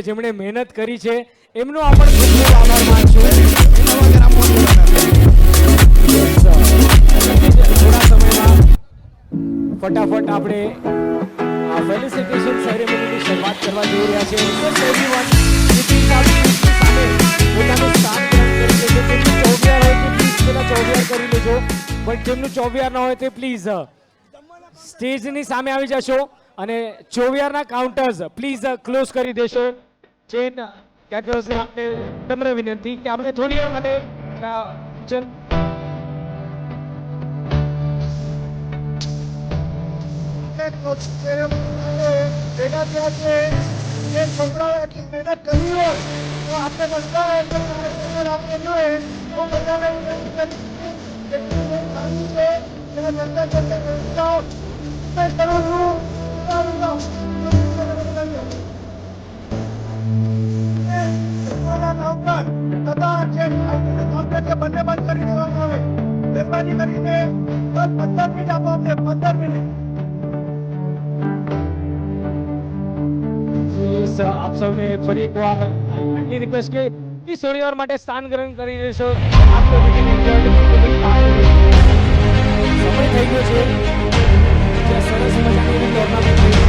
જેમણે મહેનત કરી છે એમનો આપણે ખૂબ ખૂબ આભાર માનશું. થોડા સમયમાં ફટાફટ આપણે આ ફેલિસિટેશન સેરેમનીની શરૂઆત કરવા જઈ રહ્યા છે. રિક્વેસ્ટ એવરીવન સામે પોતાનું સ્થાન ગ્રહણ કરી લેજો. જેમનું ચોવિયાર હોય તે પ્લીઝ પેલા ચોવિયાર કરી લેજો, પણ જેમનું ચોવિયાર ન હોય તે પ્લીઝ સ્ટેજની સામે આવી જશો અને ચોવિયારના કાઉન્ટર્સ પ્લીઝ ક્લોઝ કરી દેશો. ચેન કેટરર્સને આપણે નમ્ર વિનંતી કે આપણે થોડી વાર માટે છોકરાઓ એટલી મહેનત કરી હોય તો આપણે બધા આપણે જોઈએ તો બધાને બંને બંધ કરી દેવામાં આવે. મહેરબાની કરીને 15 મિનિટ આપો અમને, 15 મિનિટ. આપ સૌને ફરી એકવાર એ રિક્વેસ્ટ કે પ્લીઝ થોડી વાર માટે સ્થાન ગ્રહણ કરી લેશો. સમય થઈ ગયો છે. જે સરસ મજાની ટુર્નામેન્ટ થઈ છે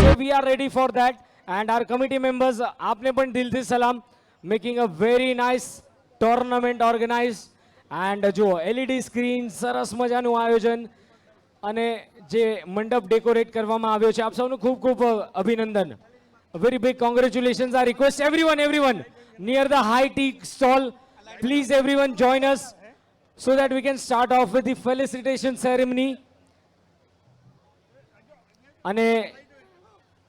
So we are ready for that and our committee members આપને પણ દિલથી સલામ. Making a very nice tournament organized and જો LED સ્ક્રીન, સરસ મજાનું આયોજન અને જે મંડપ ડેકોરેટ કરવામાં આવ્યો છે, આપ સૌનું ખૂબ ખૂબ અભિનંદન. A very big congratulations. I request everyone near the high tea stall, please everyone join us so that we can start off with the felicitation ceremony. અને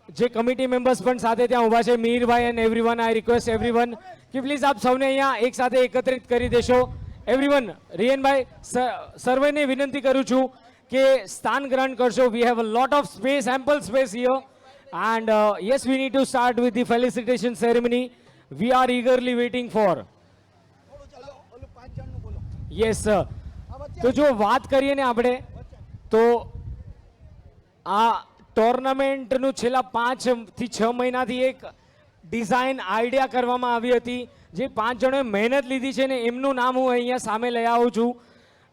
જે કમિટી મેમ્બર્સ પણ સાથે ત્યાં ઊભા છે, મીરભાઈ and everyone, I request everyone કે please આપ સૌને અહીંયા એક સાથે એકત્રિત કરી દેશો. એવરીવન, રિયનભાઈ સર્વેને વિનંતી કરું છું કે સ્થાન ગ્રહણ કરશો. We have a lot of space, ample space here and yes, we need to start with the felicitation ceremony. We are eagerly waiting for. Yes sir. તો જો વાત કરીએ ને આપણે તો આ ટોર્નામેન્ટનું છેલ્લા 5 થી 6 મહિનાથી એક ડિઝાઇન આઈડિયા કરવામાં આવી હતી. જે 5 જણોએ મહેનત લીધી છે ને એમનું નામ હું અહીંયા સામે લઈ આવું છું.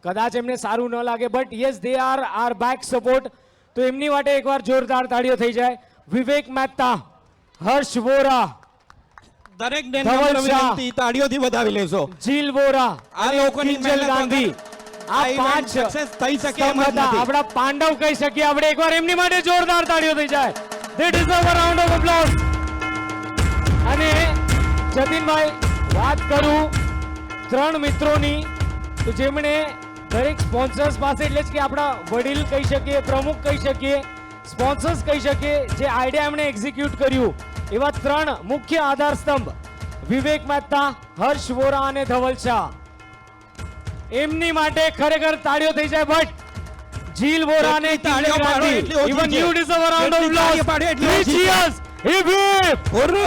કદાચ એમને સારું ન લાગે but yes they are R back support. તો એમની માટે એકવાર જોરદાર તાળીઓ થઈ જાય. વિવેક મહેતા, હર્ષ વોરા, દરેકને નમ્ર વિનંતી તાળીઓથી વધાવી લેશો. જીલ વોરા, આ લોકોની કિંજલ ગાંધી, આ 5 સક્સેસ થઈ શકે એમ જ નથી. આપણા પાંડવ કહી શકીએ આપણે. એકવાર એમની માટે જોરદાર તાળીઓ થઈ જાય. They deserve a round of applause. અને જતીનભાઈ, વાત કરું 3 મિત્રોની તો જેમણે દરેક સ્પોન્સર્સ પાસે એટલે જ કે આપણા વડીલ કહી શકીએ, પ્રમુખ કહી શકીએ, સ્પોન્સર્સ કહી શકીએ, જે આઈડિયા એમણે એક્ઝિક્યુટ કર્યું એવા 3 મુખ્ય આધાર સ્તંભ વિવેક મહેતા, હર્ષ વોરા અને ધવલ શાહ. એમની માટે ખરેખર તાળીઓ થઈ જાય. બટ જીલ વોરા અને તાળીઓ પાડો એટલી ઓછી even છે. you deserve a round of જેટલી તાળીઓ પાડો applause. એટલી 3 ઓછી છે. cheers. Hip hip. ઓરે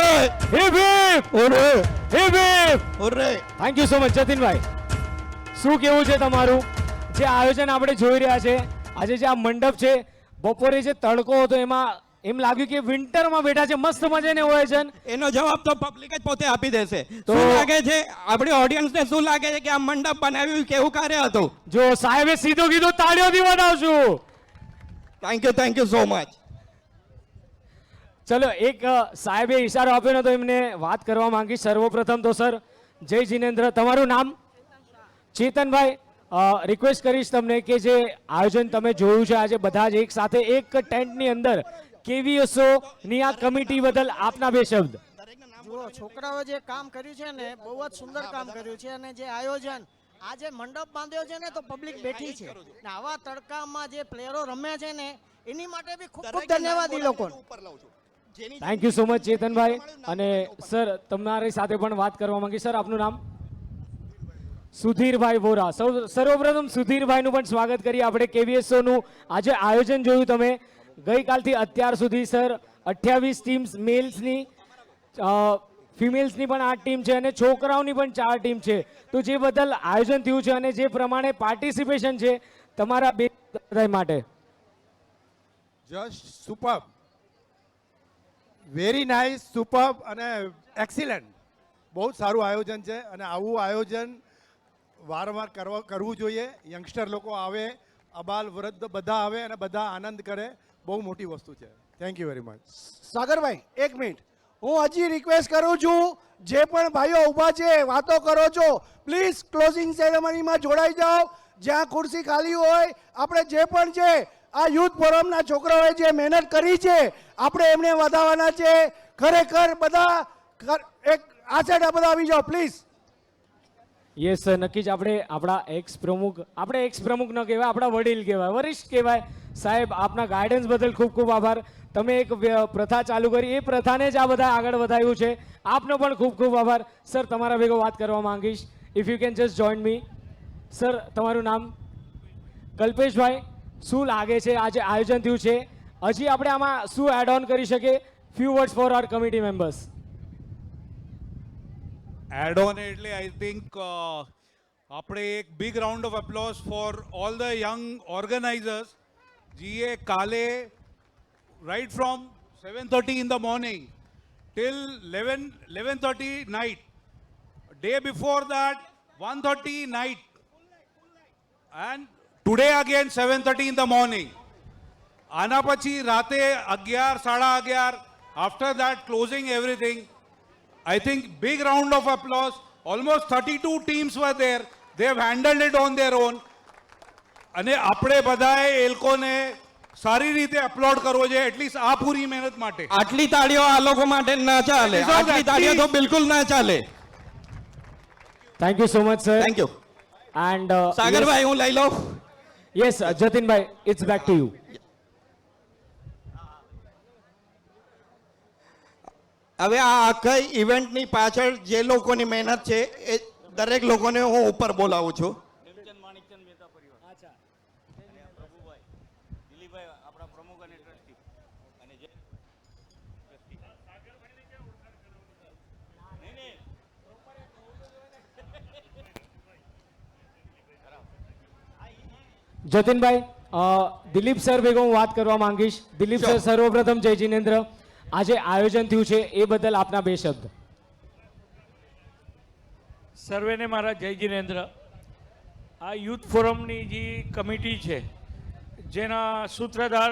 Hip hip. ઓરે Hip hip. ઓરે. થેન્ક યુ સો મચ જતીનભાઈ. શું કેવું છે તમારું? જે આયોજન આપણે જોઈ રહ્યા છે આજે, જે આ મંડપ છે, બપોરે જે તડકો હતો એમાં એમ લાગ્યું કે વિન્ટરમાં બેઠા છે. મસ્ત મજાનું આયોજન. એનો જવાબ તો પબ્લિક જ પોતે આપી દેશે. તો શું લાગે છે આપણી ઓડિયન્સને, શું લાગે છે કે આ મંડપ બનાવ્યું કેવું કાર્ય હતું? જો સાહેબે સીધું કીધું, તાળીઓથી વધાવશું. Thank you so much. ચલો, એક સાહેબે ઈશારો આપ્યો ને તો એમને વાત કરવા માંગી. સર્વપ્રથમ તો સર જય જિનેન્દ્ર, તમારું નામ? ચેતનભાઈ, રિક્વેસ્ટ કરીશ તમને કે જે આયોજન તમે જોયું છે આજે બધા જ એક સાથે એક ટેન્ટની અંદર, કેવીએસઓ ની આ કમિટી બદલ આપના 2 શબ્દ. જુઓ, છોકરાઓ જે કામ કર્યું છે ને બહુ જ સુંદર કામ કર્યું છે. અને જે આયોજન આજે મંડપ બાંધ્યો છે ને તો પબ્લિક બેઠી છે ને આવા તડકામાં જે પ્લેયરો રમે છે ને એની માટે બી ખૂબ ખૂબ ધન્યવાદ એ લોકોને. થેન્ક યુ સો મચ ચેતનભાઈ. અને સર તમારી સાથે પણ વાત કરવા માંગી. સર આપનું નામ? સુધીરભાઈ વોરા. સર્વપ્રથમ સુધીરભાઈનું પણ સ્વાગત કરીએ આપણે. કેવીએસઓનું આજે આયોજન જોયું તમે ગઈકાલથી અત્યાર સુધી સર 28 ટીમ્સ મેલ્સની, ફિમેલ્સની પણ 8 ટીમ છે અને છોકરાઓની પણ 4 ટીમ છે. તો જે બદલ આયોજન થયું છે અને જે પ્રમાણે પાર્ટિસિપેશન છે તમારા બે બધા માટે. Just superb, very nice, superb અને એક્સિલન્ટ. બહુ જ સારું આયોજન છે અને આવું આયોજન વારંવાર કરવું જોઈએ. યંગસ્ટર લોકો આવે, અબાલ વૃદ્ધ બધા આવે અને બધા આનંદ કરે. બહુ મોટી વસ્તુ છે. Thank you very much. સાગરભાઈ એક મિનિટ, હું હજી રિક્વેસ્ટ કરું છું, જે પણ ભાઈઓ ઊભા છે વાતો કરો છો, પ્લીઝ ક્લોઝિંગ સેરેમનીમાં જોડાઈ જાઓ. જ્યાં ખુરશી ખાલી હોય, આપણે જે પણ છે આ યુથ ફોરમના છોકરાઓએ જે મહેનત કરી છે આપણે એમને વધારવાના છે. ખરેખર બધા એક આ સાઈડ બધા આવી જાઓ પ્લીઝ. યસ સર, નક્કી જ. આપણે આપણા એક્સ પ્રમુખ ન કહેવાય, આપણા વડીલ કહેવાય, વરિષ્ઠ કહેવાય. સાહેબ, આપના ગાઈડન્સ બદલ ખૂબ ખૂબ આભાર. તમે એક પ્રથા ચાલુ કરી, એ પ્રથાને જ આ બધા આગળ વધાર્યું છે. આપનો પણ ખૂબ ખૂબ આભાર. સર, તમારા ભેગો વાત કરવા માંગીશ. If you can just join me. Sir, તમારું નામ? કલ્પેશભાઈ, શું લાગે છે આજે આયોજન થયું છે, હજી આપણે આમાં શું એડ ઓન કરી શકીએ? Few words for our committee members. Add on એટલે આઈ થિંક આપણે એક big round of applause for all the young organisers. જીએ કાલે right from 7:30 in the morning till 11:30 night, day before that 1:30 night, and today again 7:30 in the morning. આના પછી રાતે 11, 11:30, after that closing everything. I think big round of applause. Almost 32 teams were there. They have handled it on their own. અને આપણે બધાએ એ લોકોને સારી રીતે upload કરવો છે, એટલીસ્ટ આ પૂરી મહેનત માટે. આટલી તાળીઓ આ લોકો માટે ના ચાલે, આટલી તાળીઓ તો બિલકુલ ના ચાલે. Thank you so much sir. Thank you. And સાગરભાઈ હું લઈ લઉં. યસ જતીનભાઈ, ઇટ્સ બેક ટુ યુ. હવે આ આખા ઇવેન્ટની પાછળ જે લોકોની મહેનત છે એ દરેક લોકોને હું ઉપર બોલાવું છું. જતીનભાઈ, દિલીપ સર ભેગો હું વાત કરવા માંગીશ. દિલીપ સર, સર્વપ્રથમ જય જિનેન્દ્ર. આજે આયોજન થયું છે એ બદલ આપના બે શબ્દ. સર્વેને મારા જય જિનેન્દ્ર. આ યુથ ફોરમની જે કમિટી છે, જેના સૂત્રધાર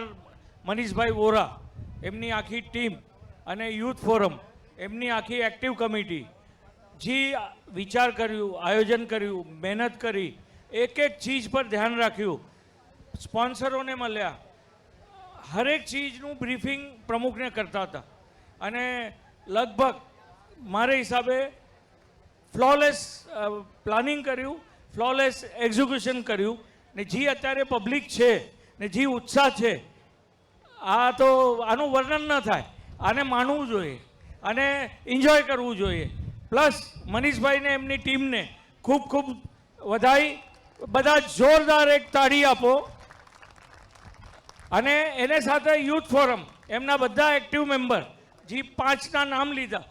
મનીષભાઈ વોરા, એમની આખી ટીમ અને યુથ ફોરમ એમની આખી એક્ટિવ કમિટી જે વિચાર કર્યું, આયોજન કર્યું, મહેનત કરી, એક એક ચીજ પર ધ્યાન રાખ્યું, સ્પોન્સરોને મળ્યા, હરેક ચીજનું બ્રીફિંગ પ્રમુખને કરતા હતા અને લગભગ મારા હિસાબે ફ્લોલેસ પ્લાનિંગ કર્યું, ફ્લોલેસ એક્ઝિક્યુશન કર્યું. ને જે અત્યારે પબ્લિક છે ને જે ઉત્સાહ છે, આ તો આનું વર્ણન ન થાય. આને માણવું જોઈએ અને એન્જોય કરવું જોઈએ. પ્લસ મનીષભાઈને એમની ટીમને ખૂબ ખૂબ વધાઈ. બધા જોરદાર એક તાળી આપો. અને એને સાથે યુથ ફોરમ એમના બધા એક્ટિવ મેમ્બર જે 5ના નામ લીધા,